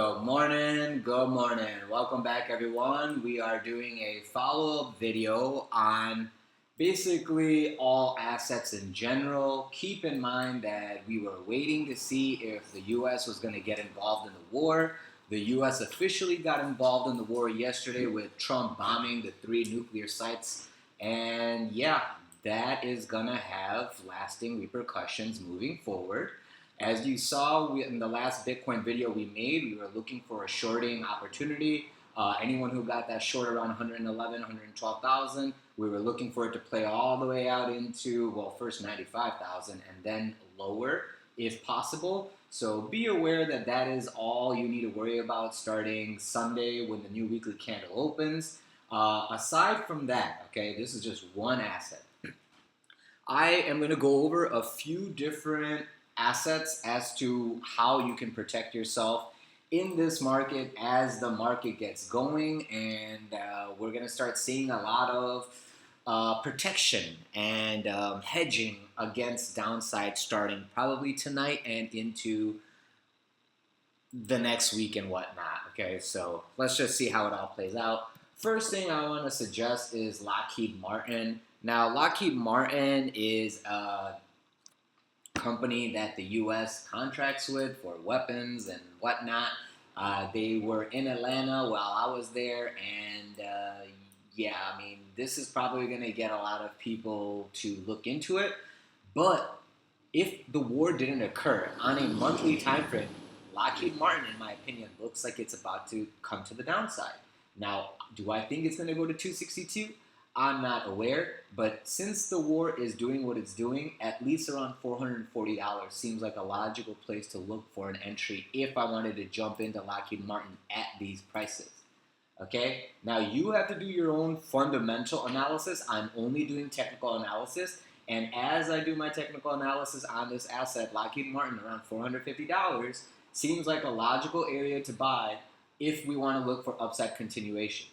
Good morning, good morning. Welcome back, everyone. We are doing a follow-up video on basically all assets in general. Keep in mind that we were waiting to see if the U.S. was going to get involved in the war. The U.S. officially got involved in the war yesterday with Trump bombing the 3 nuclear sites. And yeah, that is going to have lasting repercussions moving forward. As you saw in the last Bitcoin video we made, we were looking for a shorting opportunity. Anyone who got that short around 111, 112,000, we were looking for it to play all the way out into, well, first 95,000 and then lower if possible. So be aware that that is all you need to worry about starting Sunday when the new weekly candle opens. Aside from that, okay, this is just one asset. I am going to go over a few different assets as to how you can protect yourself in this market as the market gets going, and we're going to start seeing a lot of protection and hedging against downside starting probably tonight and into the next week and whatnot. Okay, so let's just see how it all plays out. First thing I want to suggest is Lockheed Martin. Now, Lockheed Martin is a company that the U.S. contracts with for weapons and whatnot. They were in Atlanta while I was there, and yeah, I mean, this is probably going to get a lot of people to look into it. But if the war didn't occur on a monthly time frame, Lockheed Martin, in my opinion, looks like it's about to come to the downside. Now, do I think it's going to go to 262? I'm not aware, but since the war is doing what it's doing, at least around $440 seems like a logical place to look for an entry if I wanted to jump into Lockheed Martin at these prices. Okay? Now, you have to do your own fundamental analysis. I'm only doing technical analysis, and as I do my technical analysis on this asset, Lockheed Martin around $450 seems like a logical area to buy if we want to look for upside continuation.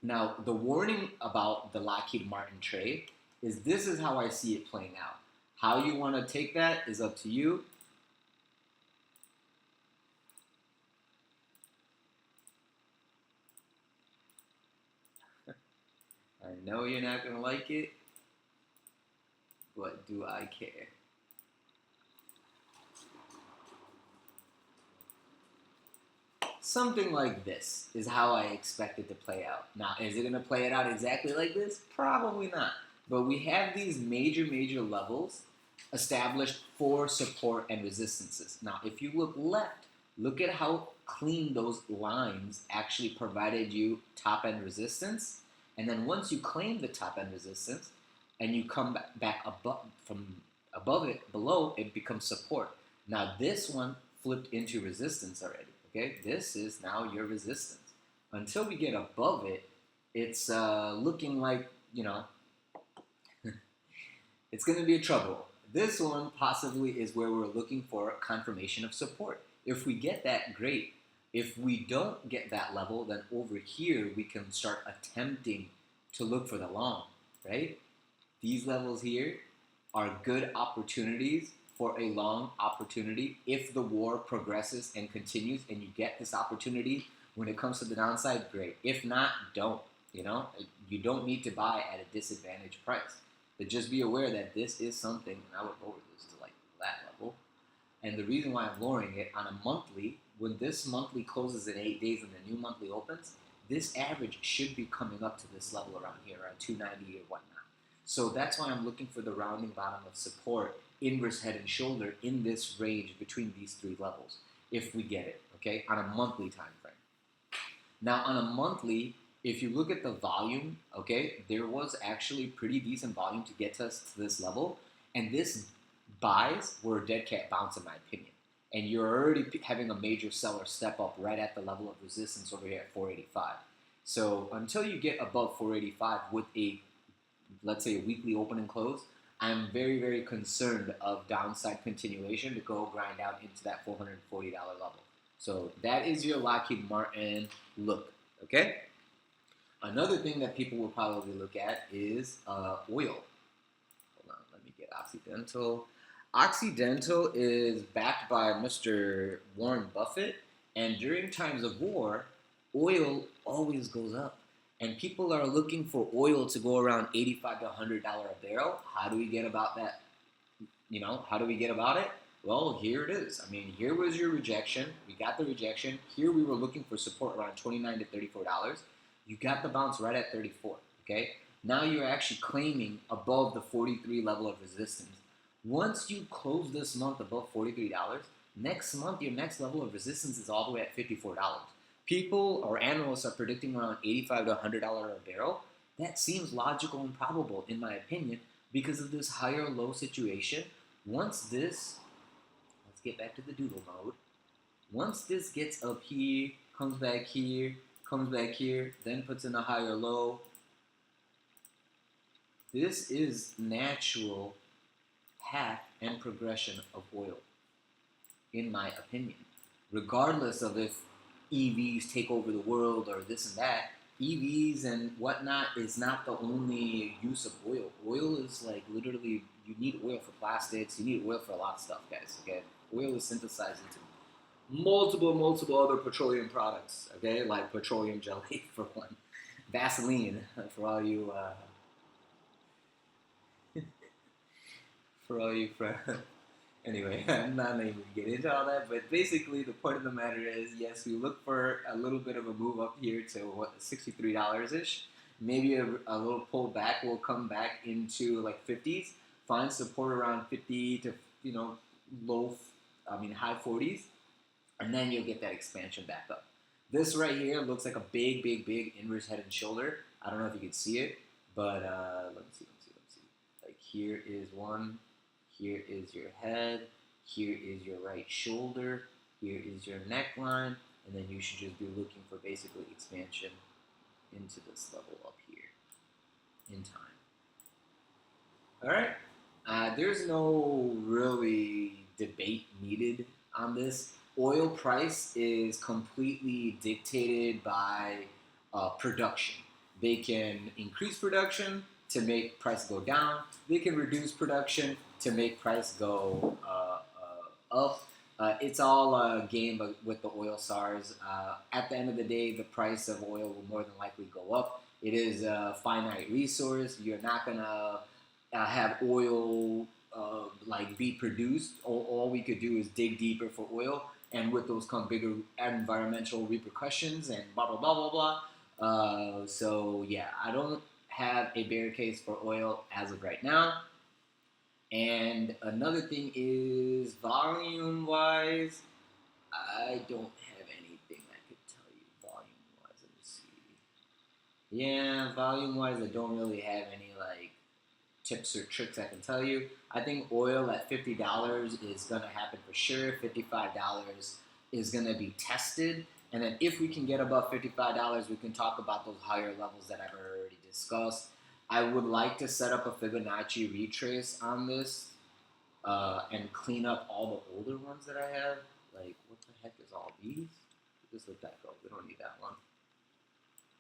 Now, the warning about the Lockheed Martin trade is this is how I see it playing out. How you want to take that is up to you. I know you're not going to like it, but do I care? Something like this is how I expect it to play out. Now, is it going to play it out exactly like this? Probably not. But we have these major levels established for support and resistances. Now, if you look left, look at how clean those lines actually provided you top-end resistance. And then once you claim the top-end resistance and you come back above it, below, it becomes support. Now, this one flipped into resistance already. Okay, this is now your resistance. Until we get above it, it's looking like, you know, it's going to be a trouble. This one possibly is where we're looking for confirmation of support. If we get that, great. If we don't get that level, then over here we can start attempting to look for the long, right? These levels here are good opportunities for a long opportunity if the war progresses and continues and you get this opportunity when it comes to the downside, great. If not, don't. You know, you don't need to buy at a disadvantaged price. But just be aware that this is something, and I would lower this to like that level. And the reason why I'm lowering it on a monthly, when this monthly closes in 8 days and the new monthly opens, this average should be coming up to this level around here, around 290 or whatnot. So that's why I'm looking for the rounding bottom of support, inverse head and shoulder in this range between these 3 levels, if we get it, okay, on a monthly time frame. Now, on a monthly, if you look at the volume, okay, there was actually pretty decent volume to get us to this level, and this buys were a dead cat bounce in my opinion. And you're already having a major seller step up right at the level of resistance over here at 485. So until you get above 485 with a, let's say, a weekly open and close, I'm very concerned of downside continuation to go grind out into that $440 level. So that is your Lockheed Martin look, okay? Another thing that people will probably look at is oil. Hold on, let me get Occidental. Occidental is backed by Mr. Warren Buffett, And during times of war, oil always goes up. And people are looking for oil to go around $85 to $100 a barrel. How do we get about that? How do we get about it? Well, here it is. I mean, here was your rejection. We got the rejection. Here we were looking for support around $29 to $34. You got the bounce right at 34. Okay. Now you're actually claiming above the 43 level of resistance. Once you close this month above $43, next month your next level of resistance is all the way at $54. People or analysts are predicting around $85 to $100 a barrel. That seems logical and probable, in my opinion, because of this higher low situation. Once this, let's get back to the doodle mode. Once this gets up here, comes back here, then puts in a higher low, this is natural path and progression of oil, in my opinion. Regardless of if EVs take over the world or this and that, EVs and whatnot is not the only use of oil. Oil is like literally, you need oil for plastics, you need oil for a lot of stuff, guys, okay? Oil is synthesized into multiple other petroleum products, okay? Like petroleum jelly, for one. Vaseline, for all you friends. Anyway, I'm not even going to get into all that, but basically the point of the matter is, yes, we look for a little bit of a move up here to what, $63-ish. Maybe a little pullback will come back into like 50s, find support around 50 to, high 40s, and then you'll get that expansion back up. This right here looks like a big inverse head and shoulder. I don't know if you can see it, but let me see. Like here is one. Here is your head, here is your right shoulder, here is your neckline, and then you should just be looking for basically expansion into this level up here in time. All right, there's no really debate needed on this. Oil price is completely dictated by production. They can increase production to make price go down. They can reduce production to make price go up. It's all a game with the oil SARs. At the end of the day, the price of oil will more than likely go up. It is a finite resource. You're not gonna have oil be produced. All we could do is dig deeper for oil, and with those come bigger environmental repercussions and blah blah blah blah blah. So yeah, I don't have a bear case for oil as of right now. And another thing is volume-wise, I don't have anything I could tell you volume-wise. Let me see. Yeah, volume-wise, I don't really have any tips or tricks I can tell you. I think oil at $50 is gonna happen for sure. $55 is gonna be tested. And then if we can get above $55, we can talk about those higher levels that I've already discussed. I would like to set up a Fibonacci retrace on this and clean up all the older ones that I have. Like, what the heck is all these? Just let that go. We don't need that one.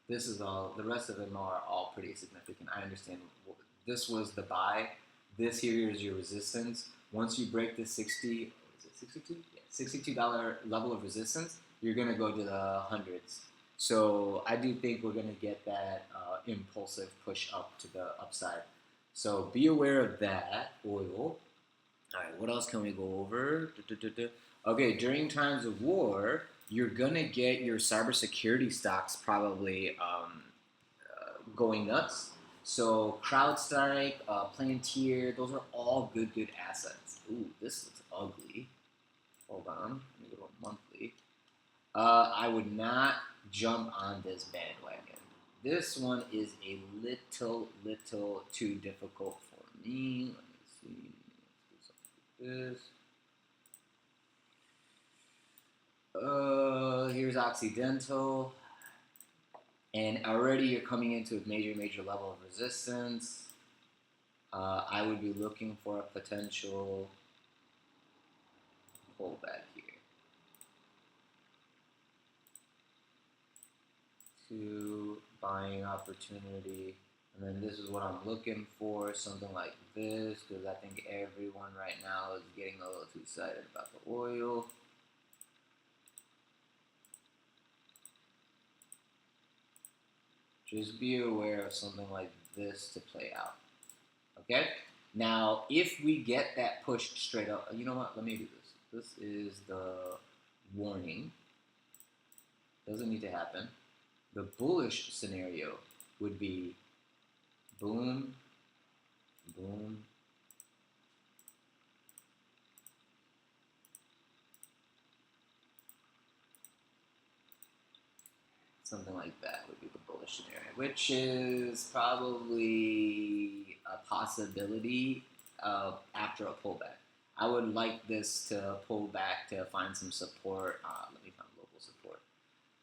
This is all, the rest of them are all pretty significant. I understand. This was the buy. This here is your resistance. Once you break the 60, is it 62? Yeah, $62 level of resistance, you're going to go to the hundreds. So I do think we're going to get that impulsive push up to the upside. So be aware of that, oil. All right, what else can we go over? Okay, during times of war, you're going to get your cybersecurity stocks probably going nuts. So CrowdStrike, PLTR, those are all good assets. Ooh, this looks ugly. Hold on, let me go to monthly. I would not jump on this bandwagon. This one is a little too difficult for me. Let me see. Let's do something like this. Here's Occidental. And already you're coming into a major level of resistance. I would be looking for a potential pullback here. To buying opportunity, and then this is what I'm looking for, something like this, because I think everyone right now is getting a little too excited about the oil. Just be aware of something like this to play out. Okay? Now, if we get that pushed straight up, you know what? Let me do this. This is the warning. Doesn't need to happen. The bullish scenario would be boom, boom, something like that would be the bullish scenario, which is probably a possibility after a pullback. I would like this to pull back to find some support. Let me find local support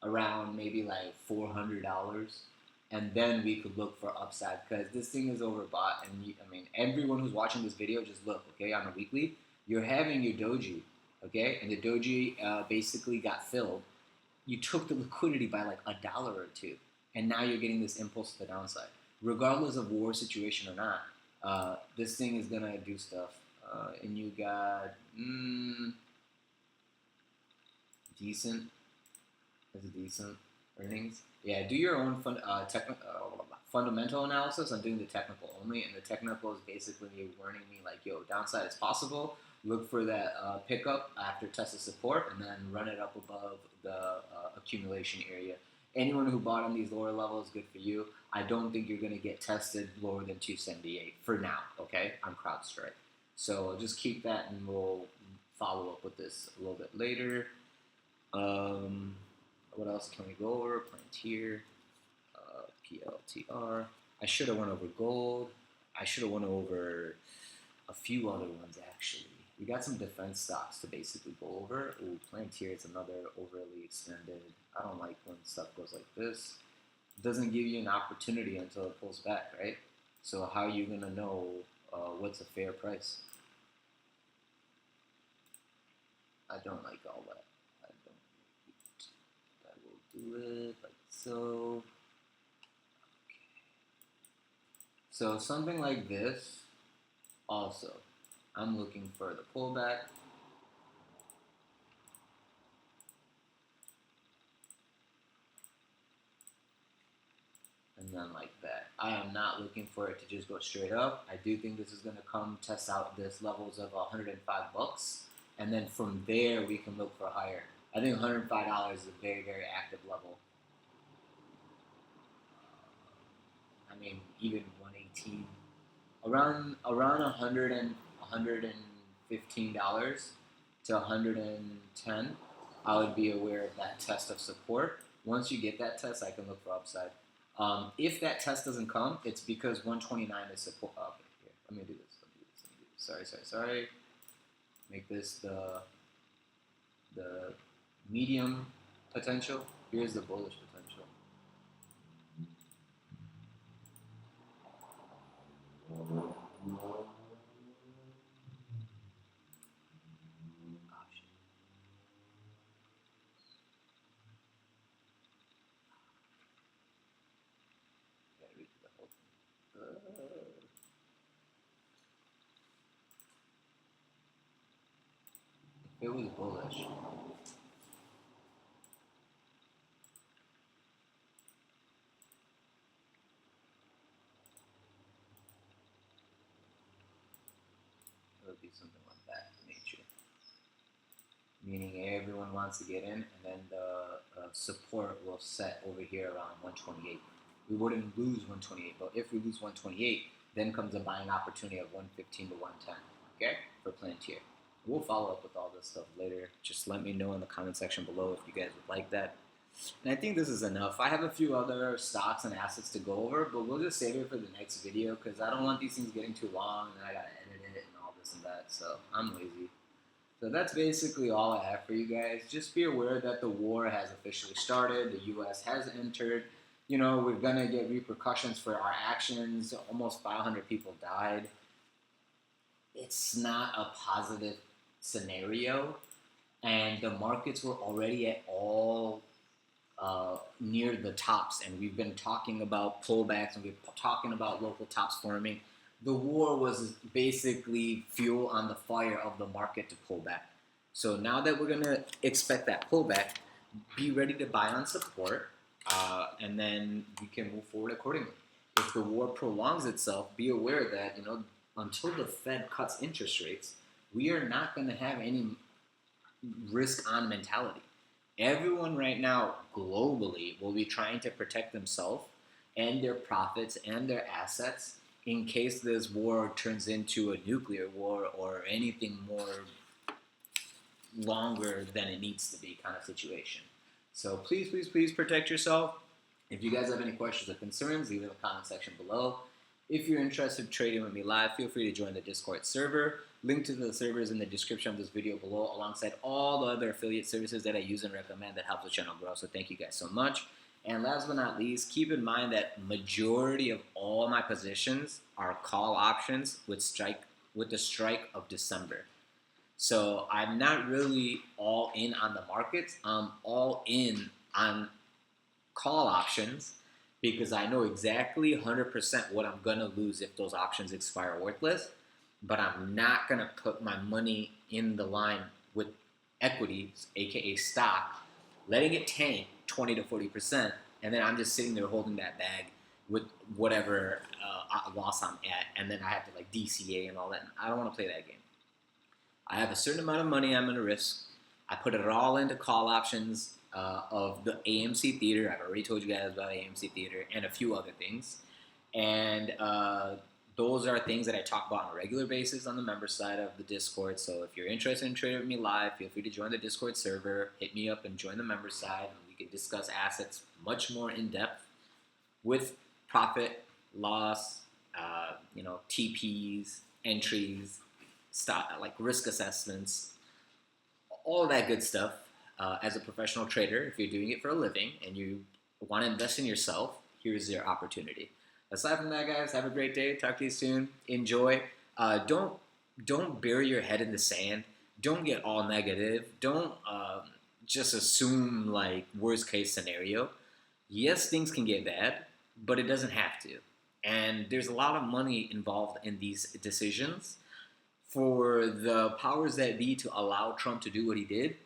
around maybe like $400, and then we could look for upside because this thing is overbought. And I mean, everyone who's watching this video, just look, okay, on a weekly, you're having your doji, okay, and the doji basically got filled. You took the liquidity by like $1 or $2, and now you're getting this impulse to the downside. Regardless of war situation or not, this thing is gonna do stuff. And you got decent. Is it decent earnings? Yeah, do your own fundamental analysis. I'm doing the technical only, and the technical is basically warning me like, yo, downside is possible. Look for that pickup after test of support, and then run it up above the accumulation area. Anyone who bought on these lower levels, good for you. I don't think you're going to get tested lower than 278 for now, okay, on CrowdStrike. So just keep that, and we'll follow up with this a little bit later. What else can we go over? Palantir, PLTR. I should have went over gold. I should have went over a few other ones, actually. We got some defense stocks to basically go over. Ooh, Palantir is another overly extended. I don't like when stuff goes like this. It doesn't give you an opportunity until it pulls back, right? So how are you going to know what's a fair price? I don't like all that. I don't like it. I will do it like so. Okay. So something like this also. I'm looking for the pullback. And then like that. I am not looking for it to just go straight up. I do think this is going to come test out this levels of $105. And then from there, we can look for higher. I think $105 is a very, very active level. I mean, even 118. Around 100 and $115 to 110, I would be aware of that test of support. Once you get that test, I can look for upside. If that test doesn't come, it's because 129 is support. Okay, here, let me do this. Sorry. Make this the medium potential. Here's the bullish potential. It was bullish. It would be something like that nature. Meaning everyone wants to get in, and then the support will set over here around 128. We wouldn't lose 128, but if we lose 128, then comes a buying opportunity of 115 to 110, okay, for Palantir. We'll follow up with all this stuff later. Just let me know in the comment section below if you guys would like that. And I think this is enough. I have a few other stocks and assets to go over, but we'll just save it for the next video because I don't want these things getting too long and I gotta edit it and all this and that, so I'm lazy. So that's basically all I have for you guys. Just be aware that the war has officially started. The U.S. has entered. You know, we're going to get repercussions for our actions. Almost 500 people died. It's not a positive scenario. And the markets were already at all near the tops. And we've been talking about pullbacks and we've been talking about local tops forming. The war was basically fuel on the fire of the market to pull back. So now that we're going to expect that pullback, be ready to buy on support. and then we can move forward accordingly. If the war prolongs itself, be aware that until the Fed cuts interest rates, we are not going to have any risk-on mentality. Everyone right now globally will be trying to protect themselves and their profits and their assets in case this war turns into a nuclear war or anything more longer than it needs to be kind of situation. So please, please, please protect yourself. If you guys have any questions or concerns, leave it in the comment section below. If you're interested in trading with me live, feel free to join the Discord server. Link to the server is in the description of this video below, alongside all the other affiliate services that I use and recommend that help the channel grow. So thank you guys so much. And last but not least, keep in mind that majority of all my positions are call options with the strike of December. So I'm not really all in on the markets. I'm all in on call options because I know exactly 100% what I'm going to lose if those options expire worthless. But I'm not going to put my money in the line with equities, aka stock, letting it tank 20 to 40%, and then I'm just sitting there holding that bag with whatever loss I'm at, and then I have to like DCA and all that. I don't want to play that game. I have a certain amount of money I'm going to risk. I put it all into call options of the AMC Theater. I've already told you guys about AMC Theater and a few other things. And those are things that I talk about on a regular basis on the member side of the Discord. So if you're interested in trading with me live, feel free to join the Discord server. Hit me up and join the member side. We can discuss assets much more in depth with profit, loss, TPs, entries, stock, like risk assessments, all that good stuff. As a professional trader, if you're doing it for a living and you want to invest in yourself, here's your opportunity. Aside from that, guys, have a great day. Talk to you soon. Enjoy. Don't bury your head in the sand. Don't get all negative. Don't just assume like worst case scenario. Yes, things can get bad, but it doesn't have to. And there's a lot of money involved in these decisions. For the powers that be to allow Trump to do what he did,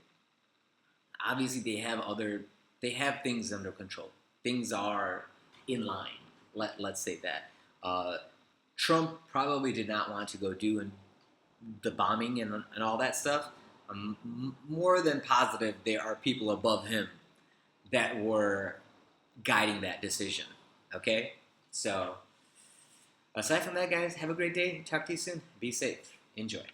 obviously they have things under control. Things are in line. Let's say that. Trump probably did not want to go do the bombing and all that stuff. I'm more than positive there are people above him that were guiding that decision. Okay? So, aside from that, guys, have a great day. Talk to you soon. Be safe. Enjoy.